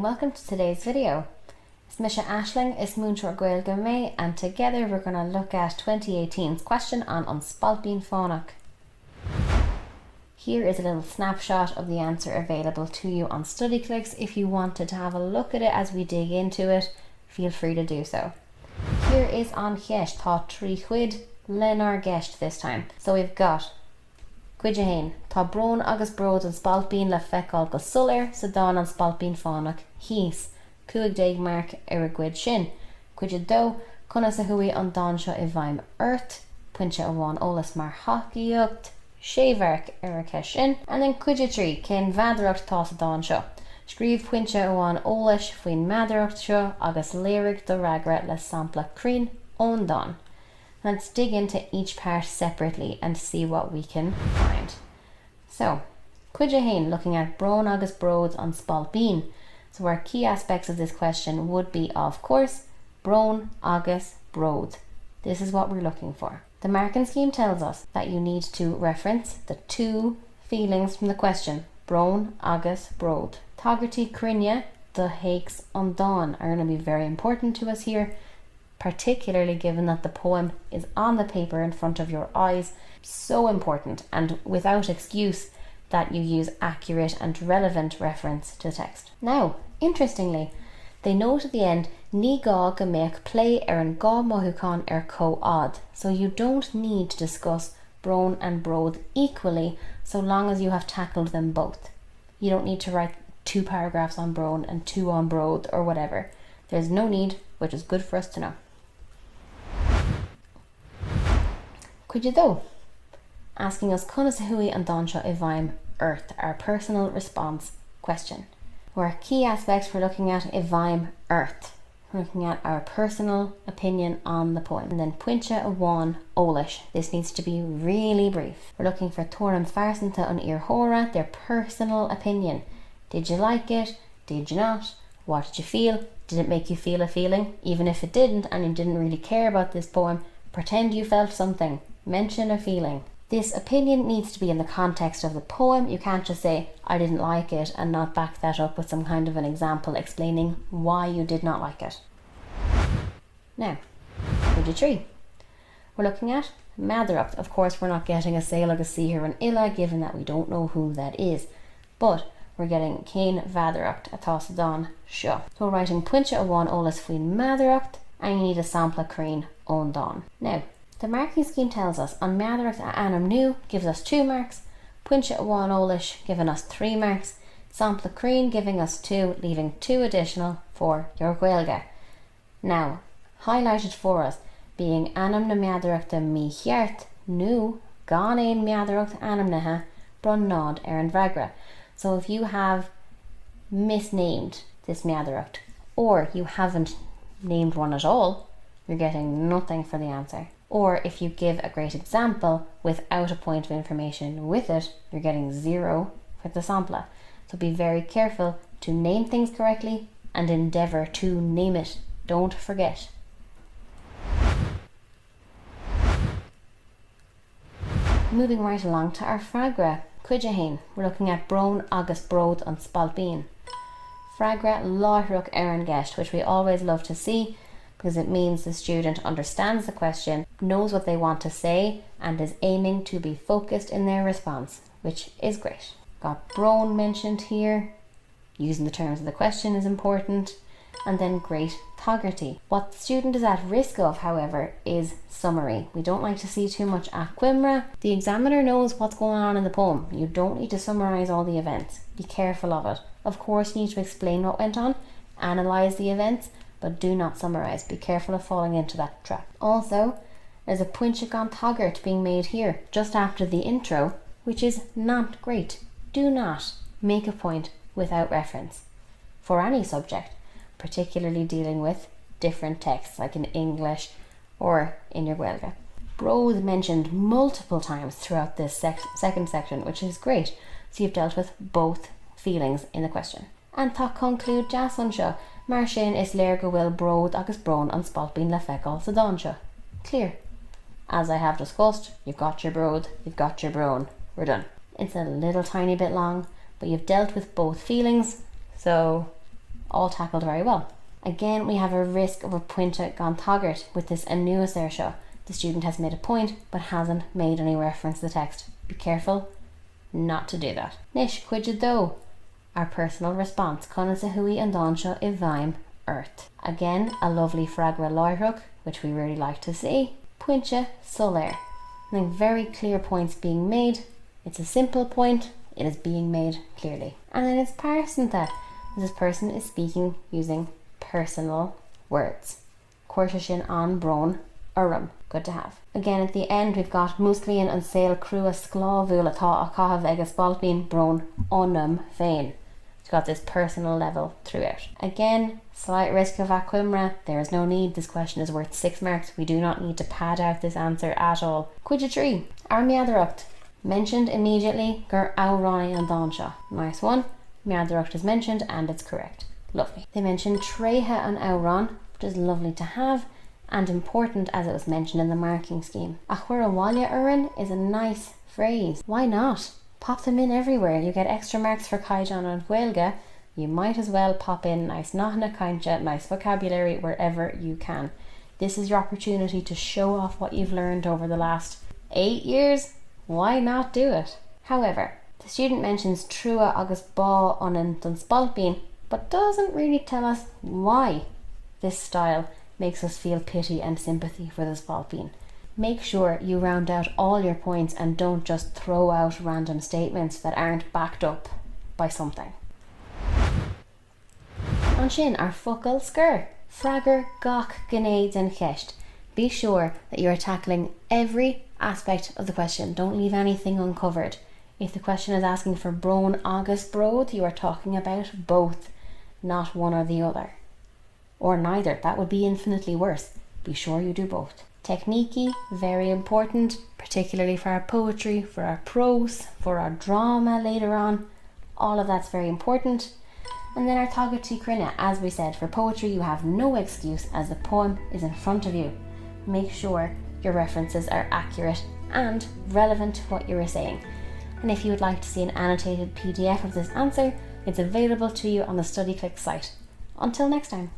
and welcome to today's video. It's Misha Ashling, is Moonshore Gaeilge May, and together we're going to look at 2018's question on Spailpín Fánach. Here is a little snapshot of the answer available to you on Study Clicks. If you wanted to have a look at it as we dig into it, feel free to do so. Here is on Gheist, tá trí chuid lenar Gheist this time. So we've got Cuide hain, tá brón agus bród an Spailpín le feiceáil go solir sa dán an Spailpín Fánach híos, 15 marc ar a gcuid sin. Cuide dó, conna sa hui an dán seo I bhaim ort, puinte amháin ólas mar hacaíocht, sévarc ar a ceis sin, and then cuide trí, cén bhadaireacht tá sa dán seo. Scríb puinte amháin ólas faoin madaireacht seo agus léirigh do ragra le sampla crín ón dán. Let's dig into each part separately and see what we can find. So, cuide hain, looking at brón agus bród on Spailpín. So our key aspects of this question would be, of course, brón agus bród. This is what we're looking for. The marking scheme tells us that you need to reference the two feelings from the question, brón agus bród. Tágartí crinne the hakes on dán are going to be very important to us here, particularly given that the poem is on the paper in front of your eyes. So important, and without excuse, that you use accurate and relevant reference to the text. Now, interestingly, they note at the end, ní gá go mbeadh play ar an gá mothúcháin ar co-ad. So you don't need to discuss brón and bród equally so long as you have tackled them both. You don't need to write 2 paragraphs on brón and 2 on bród or whatever. There's no need, which is good for us to know. Cuide dó, asking us conna sa hui an dán seo I bhaim ort, our personal response question. Our key aspects we're looking at I bhaim ort. We're looking at our personal opinion on the poem. And then puinte amháin ólas. This needs to be really brief. We're looking for tuairim farsanta an iarthóra, their personal opinion. Did you like it? Did you not? What did you feel? Did it make you feel a feeling? Even if it didn't and you didn't really care about this poem, pretend you felt something. Mention a feeling. This opinion needs to be in the context of the poem. You can't just say, I didn't like it, and not back that up with some kind of an example explaining why you did not like it. Now, cuide trí. We're looking at madaireacht. Of course, we're not getting a sail agus sí here an illa, given that we don't know who that is. But we're getting cén bhadaireacht atá sa dán seo. So we're writing puinte amháin ólas faoin madaireacht, and you need a sampla crín ón dán. Now, the marking scheme tells us on madaireacht a anam nu gives us 2 marks, puinte amháin ólas giving us 3 marks, sampla crín giving us 2, leaving 2 additional for your Gaeilge. Now, highlighted for us being anam na madaireachta mí cheart nu gan éon madaireacht anam nathe bronnad ar an bhreagra. So if you have misnamed this madaireacht, or you haven't named one at all, you're getting nothing for the answer. Or if you give a great example without a point of information with it, you're getting 0 for the sampla. So be very careful to name things correctly and endeavour to name it. Don't forget. Moving right along to our fragra. Cuide hain, we're looking at brón agus bród on Spailpín. Fragra láithreach ar an gceist, which we always love to see, because it means the student understands the question, knows what they want to say, and is aiming to be focused in their response, which is great. Got brón mentioned here. Using the terms of the question is important. And then great tágartí. What the student is at risk of, however, is summary. We don't like to see too much at Quimra. The examiner knows what's going on in the poem. You don't need to summarise all the events. Be careful of it. Of course, you need to explain what went on, analyse the events, but do not summarise. Be careful of falling into that trap. Also, there's a puinte gan tágart being made here, just after the intro, which is not great. Do not make a point without reference for any subject, particularly dealing with different texts like in English or in your Gaeilge. Bród mentioned multiple times throughout this second section, which is great. So you've dealt with both feelings in the question. And tá conclude deas an seo, mar sin is léir go bhfuil bród agus brón an Spailpín le feiceáil sa dán seo. Clear. As I have discussed, you've got your bród, you've got your brón. We're done. It's a little tiny bit long, but you've dealt with both feelings, so all tackled very well. Again, we have a risk of a pointe gan taggart with this anuas there show. The student has made a point but hasn't made any reference to the text. Be careful not to do that. Nish cuid do. Our personal response. Conas a hui and donsha I bhaim earth. Again, a lovely fragra loiruk, which we really like to see. Pointe solar. And very clear points being made. It's a simple point. It is being made clearly. And then it's parsanta. This person is speaking using personal words. Quartishin an bron urum. Good to have. Again, at the end, we've got Muslian and Sale Crua Sklavul Ata Akaha Vega Spailpín Bron Onum Fain. It's got this personal level throughout. Again, slight risk of a Quimra. There is no need. This question is worth 6 marks. We do not need to pad out this answer at all. Cuid tree. Ar miadaracht. Mentioned immediately. Gur Aurani and Donsha. Nice one. Miadaracht is mentioned and it's correct. Lovely. They mentioned Treha and Auron, which is lovely to have and important as it was mentioned in the marking scheme. Achwarawalya Urin is a nice phrase. Why not? Pop them in everywhere. You get extra marks for Kaijan and Huelga. You might as well pop in nice Nahna Kaincha, nice vocabulary wherever you can. This is your opportunity to show off what you've learned over the last 8 years. Why not do it? However, the student mentions Trua agus Ba onan dun Spailpín, but doesn't really tell us why this style makes us feel pity and sympathy for the Spailpín. Make sure you round out all your points and don't just throw out random statements that aren't backed up by something. On shin, our focal skur. Fragger gach grenades and checht. Be sure that you are tackling every aspect of the question. Don't leave anything uncovered. If the question is asking for bron agus broad, you are talking about both, not one or the other. Or neither. That would be infinitely worse. Be sure you do both. Technique, very important, particularly for our poetry, for our prose, for our drama later on. All of that's very important. And then our tagati krina, as we said, for poetry you have no excuse as the poem is in front of you. Make sure your references are accurate and relevant to what you were saying. And if you would like to see an annotated PDF of this answer, it's available to you on the StudyClick site. Until next time.